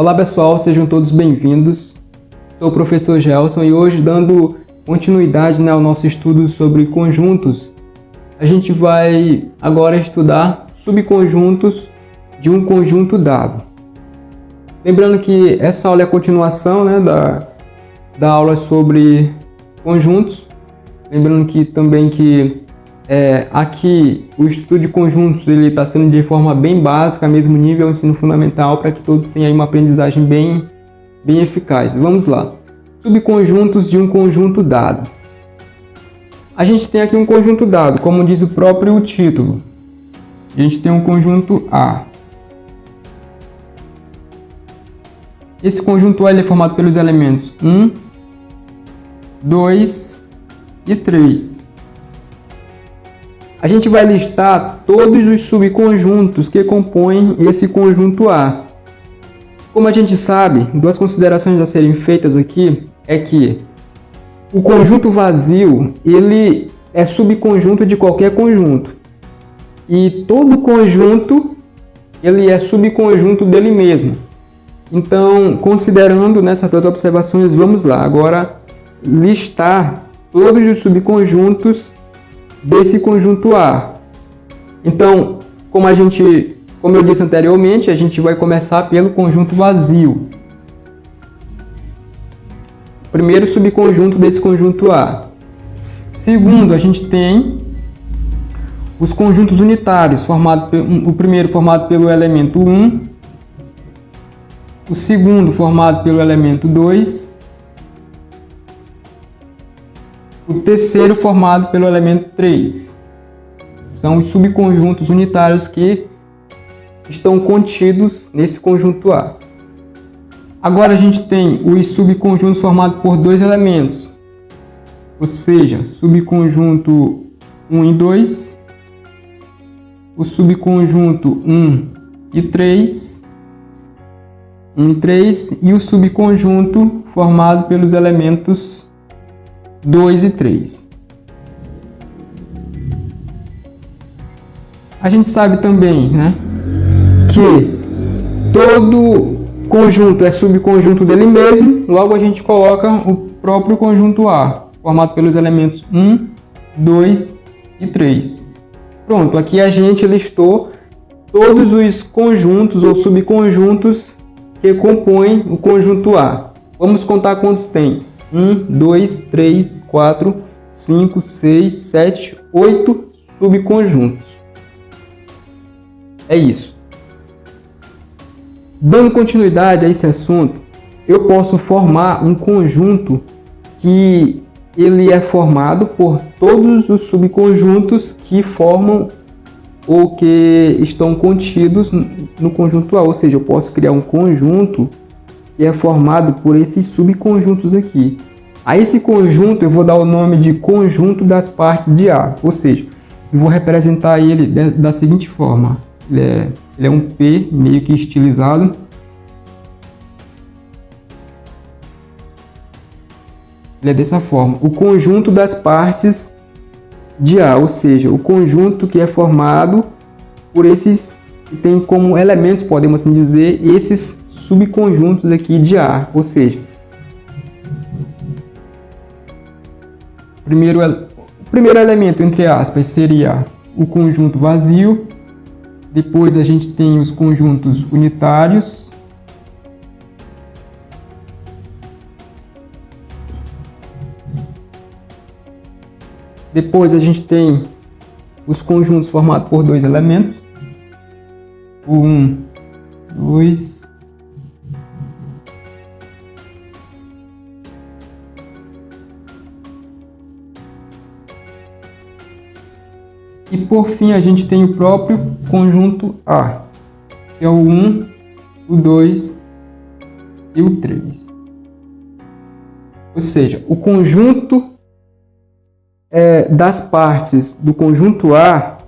Olá pessoal, sejam todos bem-vindos. Sou o professor Gelson e hoje, dando continuidade ao nosso estudo sobre conjuntos, a gente vai agora estudar subconjuntos de um conjunto dado. Lembrando que essa aula é a continuação da aula sobre conjuntos. Lembrando que também aqui o estudo de conjuntos ele está sendo de forma bem básica, mesmo nível ensino fundamental, para que todos tenham aí uma aprendizagem bem eficaz. Vamos lá. Subconjuntos de um conjunto dado. A gente tem aqui um conjunto dado, como diz o próprio título. A gente tem um conjunto A. Esse conjunto A ele é formado pelos elementos 1, 2 e 3. A gente vai listar todos os subconjuntos que compõem esse conjunto A. Como a gente sabe, duas considerações a serem feitas aqui é que o conjunto vazio ele é subconjunto de qualquer conjunto. E todo conjunto ele é subconjunto dele mesmo. Então, considerando nessas duas observações, vamos lá agora listar todos os subconjuntos desse conjunto A. Então, como eu disse anteriormente, a gente vai começar pelo conjunto vazio. Primeiro subconjunto desse conjunto A. Segundo, a gente tem os conjuntos unitários, o primeiro formado pelo elemento 1, o segundo formado pelo elemento 2, o terceiro formado pelo elemento 3. São os subconjuntos unitários que estão contidos nesse conjunto A. Agora a gente tem os subconjuntos formados por dois elementos, ou seja, subconjunto 1 e 2, o subconjunto 1 e 3, e o subconjunto formado pelos elementos 2 e 3. A gente sabe também, que todo conjunto é subconjunto dele mesmo, logo a gente coloca o próprio conjunto A, formado pelos elementos 1, 2 e 3. Pronto, aqui a gente listou todos os conjuntos ou subconjuntos que compõem o conjunto A. Vamos contar quantos tem. 1, 2, 3, 4, 5, 6, 7, 8 subconjuntos. É isso. Dando continuidade a esse assunto, eu posso formar um conjunto que ele é formado por todos os subconjuntos que formam ou que estão contidos no conjunto A. Ou seja, eu posso criar um conjunto que é formado por esses subconjuntos aqui. A esse conjunto eu vou dar o nome de conjunto das partes de A. Ou seja, eu vou representar ele da seguinte forma. Ele é um P meio que estilizado. Ele é dessa forma. O conjunto das partes de A, ou seja, o conjunto que é formado por esses que tem como elementos, podemos assim dizer, esses subconjuntos aqui de A. Ou seja, o primeiro elemento, entre aspas, seria o conjunto vazio. Depois a gente tem os conjuntos unitários. Depois a gente tem os conjuntos formados por dois elementos. O 1, 2. E por fim a gente tem o próprio conjunto A, que é o 1, o 2 e o 3. Ou seja, o conjunto das partes do conjunto A,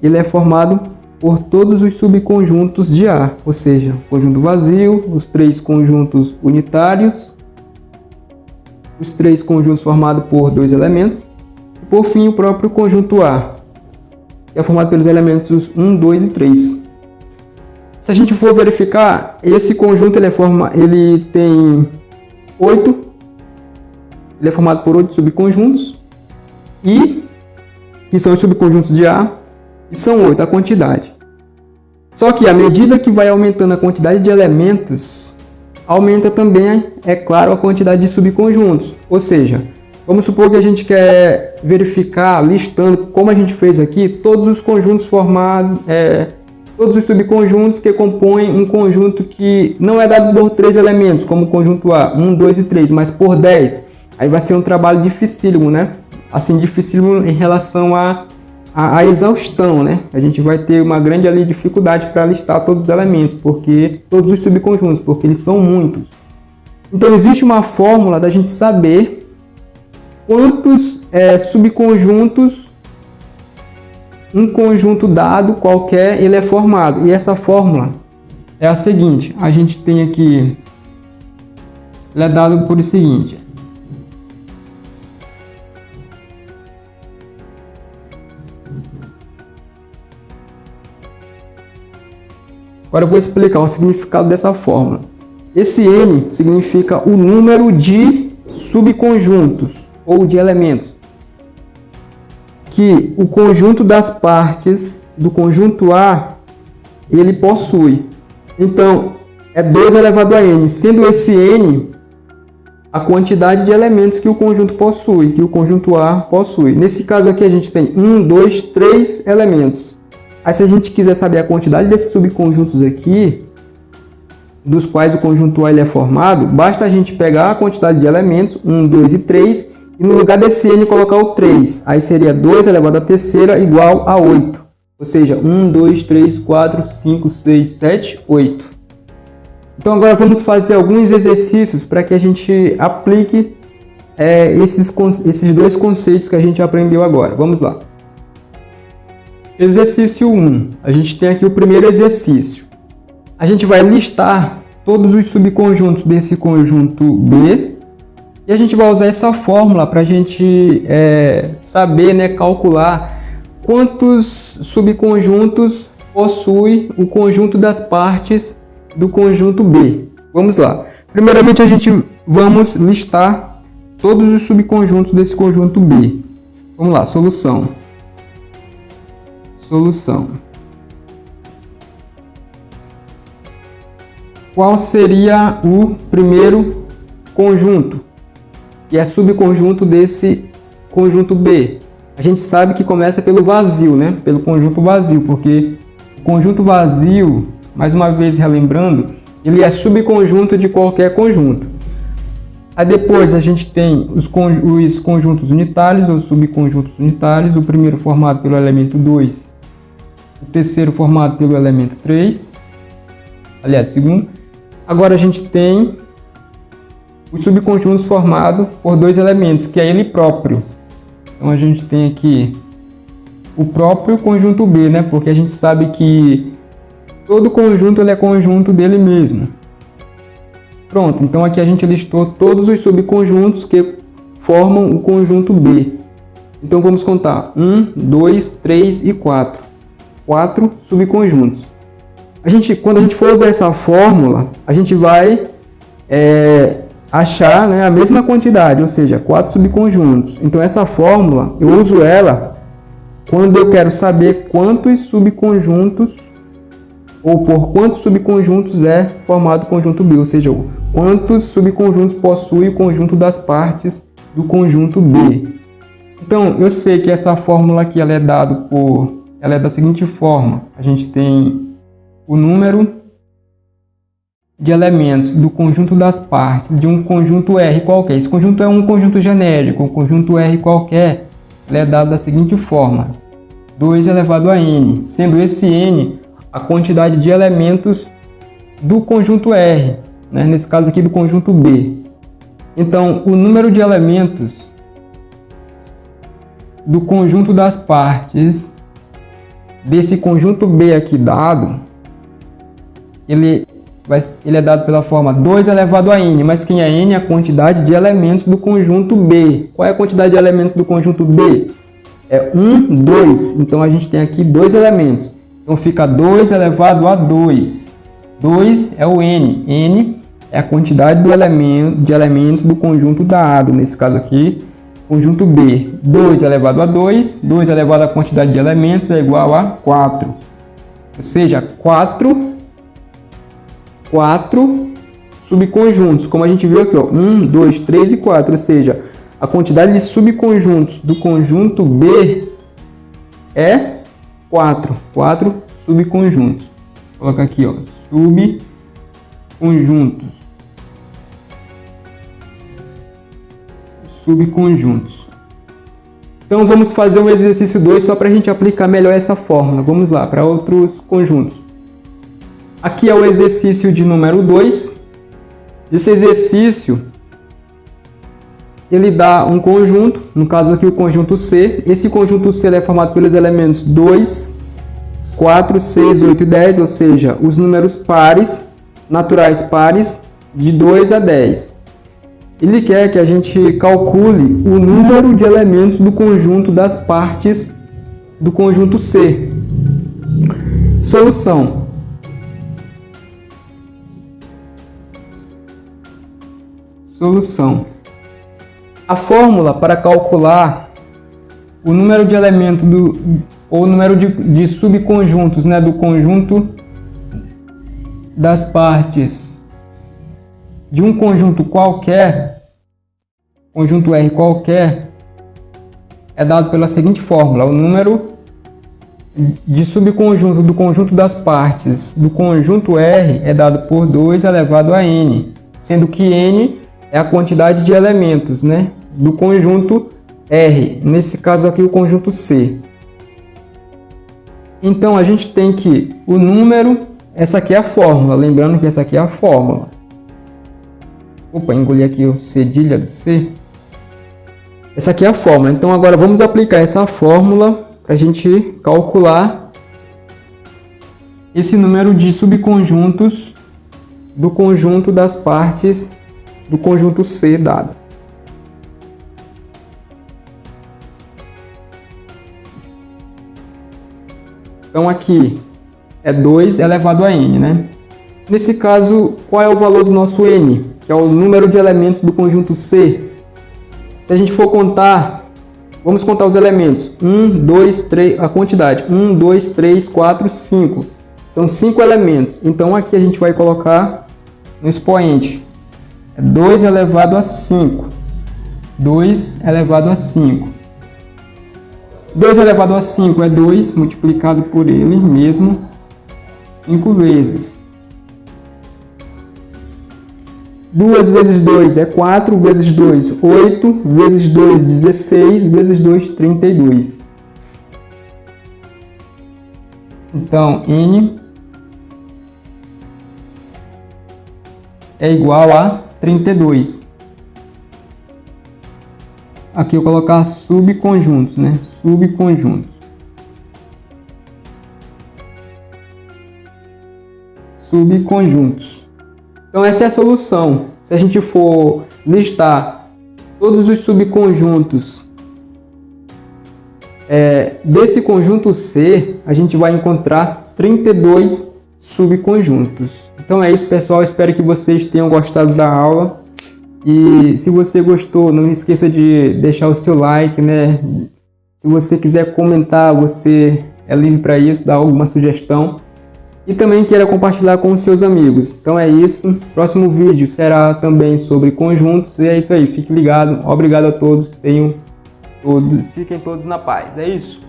ele é formado por todos os subconjuntos de A, ou seja, o conjunto vazio, os três conjuntos unitários, os três conjuntos formados por dois elementos, por fim, o próprio conjunto A, que é formado pelos elementos 1, 2 e 3. Se a gente for verificar, esse conjunto ele tem 8, ele é formado por 8 subconjuntos, que são os subconjuntos de A, e são 8 a quantidade. Só que à medida que vai aumentando a quantidade de elementos, aumenta também, é claro, a quantidade de subconjuntos. Ou seja, vamos supor que a gente quer verificar, listando, como a gente fez aqui, todos os conjuntos formados, todos os subconjuntos que compõem um conjunto que não é dado por 3 elementos, como o conjunto A, 1, 2 e 3, mas por 10. Aí vai ser um trabalho dificílimo, né? Assim, dificílimo em relação à exaustão, né? A gente vai ter uma grande ali dificuldade para listar todos os elementos, todos os subconjuntos, porque eles são muitos. Então existe uma fórmula da gente saber quantos subconjuntos um conjunto dado qualquer ele é formado. E essa fórmula é a seguinte: a gente tem aqui, ele é dado por o seguinte: agora eu vou explicar o significado dessa fórmula. Esse N significa o número de subconjuntos ou de elementos que o conjunto das partes do conjunto A ele possui. Então, é 2 elevado a N, sendo esse N a quantidade de elementos que o conjunto possui, que o conjunto A possui. Nesse caso aqui a gente tem 1, 2, 3 elementos. Aí se a gente quiser saber a quantidade desses subconjuntos aqui, dos quais o conjunto A ele é formado, basta a gente pegar a quantidade de elementos, 1, 2 e 3, e no lugar desse N colocar o 3. Aí seria 2 elevado à terceira igual a 8. Ou seja, 1, 2, 3, 4, 5, 6, 7, 8. Então agora vamos fazer alguns exercícios para que a gente aplique esses dois conceitos que a gente aprendeu agora. Vamos lá. Exercício 1. A gente tem aqui o primeiro exercício. A gente vai listar todos os subconjuntos desse conjunto B e a gente vai usar essa fórmula para a gente saber, né, calcular quantos subconjuntos possui o conjunto das partes do conjunto B. Vamos lá. Primeiramente a gente vamos listar todos os subconjuntos desse conjunto B. Vamos lá, solução. Qual seria o primeiro conjunto, que é subconjunto desse conjunto B? A gente sabe que começa pelo vazio, né? Pelo conjunto vazio, porque o conjunto vazio, mais uma vez relembrando, ele é subconjunto de qualquer conjunto. Aí depois a gente tem os conjuntos unitários ou subconjuntos unitários, o primeiro formado pelo elemento 2, o terceiro formado pelo elemento 3, aliás, segundo. Agora a gente tem os subconjuntos formados por 2 elementos, que é ele próprio. Então a gente tem aqui o próprio conjunto B, né? Porque a gente sabe que todo conjunto ele é conjunto dele mesmo. Pronto, então aqui a gente listou todos os subconjuntos que formam o conjunto B. Então vamos contar 1, 2, 3 e 4. 4 subconjuntos. Quando a gente for usar essa fórmula, a gente vai achar, né, a mesma quantidade, ou seja, 4 subconjuntos. Então essa fórmula, eu uso ela quando eu quero saber quantos subconjuntos ou por quantos subconjuntos é formado o conjunto B, ou seja, quantos subconjuntos possui o conjunto das partes do conjunto B. Então eu sei que essa fórmula aqui ela é da seguinte forma: a gente tem o número de elementos do conjunto das partes de um conjunto R qualquer. Esse conjunto é um conjunto genérico, um conjunto R qualquer, ele é dado da seguinte forma: 2 elevado a N, sendo esse N a quantidade de elementos do conjunto R, né? Nesse caso aqui do conjunto B. Então, o número de elementos do conjunto das partes desse conjunto B aqui dado, ele é dado pela forma 2 elevado a N, mas quem é N é a quantidade de elementos do conjunto B. Qual é a quantidade de elementos do conjunto B? É 1, 2. Então a gente tem aqui 2 elementos. Então fica 2 elevado a 2. 2 é o n. N é a quantidade de elementos do conjunto dado. Nesse caso aqui, conjunto B. 2 elevado a 2. 2 elevado à quantidade de elementos é igual a 4. Ou seja, 4 subconjuntos. Como a gente viu aqui, ó, 1, 2, 3 e 4. Ou seja, a quantidade de subconjuntos do conjunto B é 4. 4 subconjuntos. Vou colocar aqui, ó, subconjuntos. Então vamos fazer um exercício 2 só para a gente aplicar melhor essa fórmula. Vamos lá, para outros conjuntos. Aqui é o exercício de número 2. Esse exercício, ele dá um conjunto, no caso aqui o conjunto C. Esse conjunto C é formado pelos elementos 2, 4, 6, 8 e 10, ou seja, os números pares, naturais pares, de 2 a 10. Ele quer que a gente calcule o número de elementos do conjunto das partes do conjunto C. Solução. A fórmula para calcular o número de elementos ou o número de subconjuntos, né, do conjunto das partes de um conjunto qualquer, conjunto R qualquer, é dado pela seguinte fórmula: o número de subconjunto do conjunto das partes do conjunto R é dado por 2 elevado a n, sendo que n é a quantidade de elementos, né, do conjunto R, nesse caso aqui o conjunto C. Então a gente tem que o número, essa aqui é a fórmula, lembrando que essa aqui é a fórmula. Opa, engoli aqui o cedilha do C. Essa aqui é a fórmula. Então agora vamos aplicar essa fórmula para a gente calcular esse número de subconjuntos do conjunto das partes do conjunto C dado. Então aqui é 2 elevado a n, né? Nesse caso, qual é o valor do nosso n? Que é o número de elementos do conjunto C. Se a gente for contar, vamos contar os elementos. 1, 2, 3, a quantidade. 1, 2, 3, 4, 5. São 5 elementos. Então aqui a gente vai colocar no expoente. É 2 elevado a 5. 2 elevado a 5. 2 elevado a 5 é 2 multiplicado por ele mesmo 5 vezes. 2 vezes 2 é 4, vezes 2, 8, vezes 2, 16, vezes 2, 32. Então, n é igual a 32. Aqui eu vou colocar subconjuntos, né? Subconjuntos. Então essa é a solução. Se a gente for listar todos os subconjuntos desse conjunto C, a gente vai encontrar 32 subconjuntos. Então é isso, pessoal. Espero que vocês tenham gostado da aula. E se você gostou, não esqueça de deixar o seu like, né? Se você quiser comentar, você é livre para isso, dar alguma sugestão. E também queira compartilhar com os seus amigos. Então é isso. Próximo vídeo será também sobre conjuntos. E é isso aí. Fique ligado. Obrigado a todos. Fiquem todos na paz. É isso.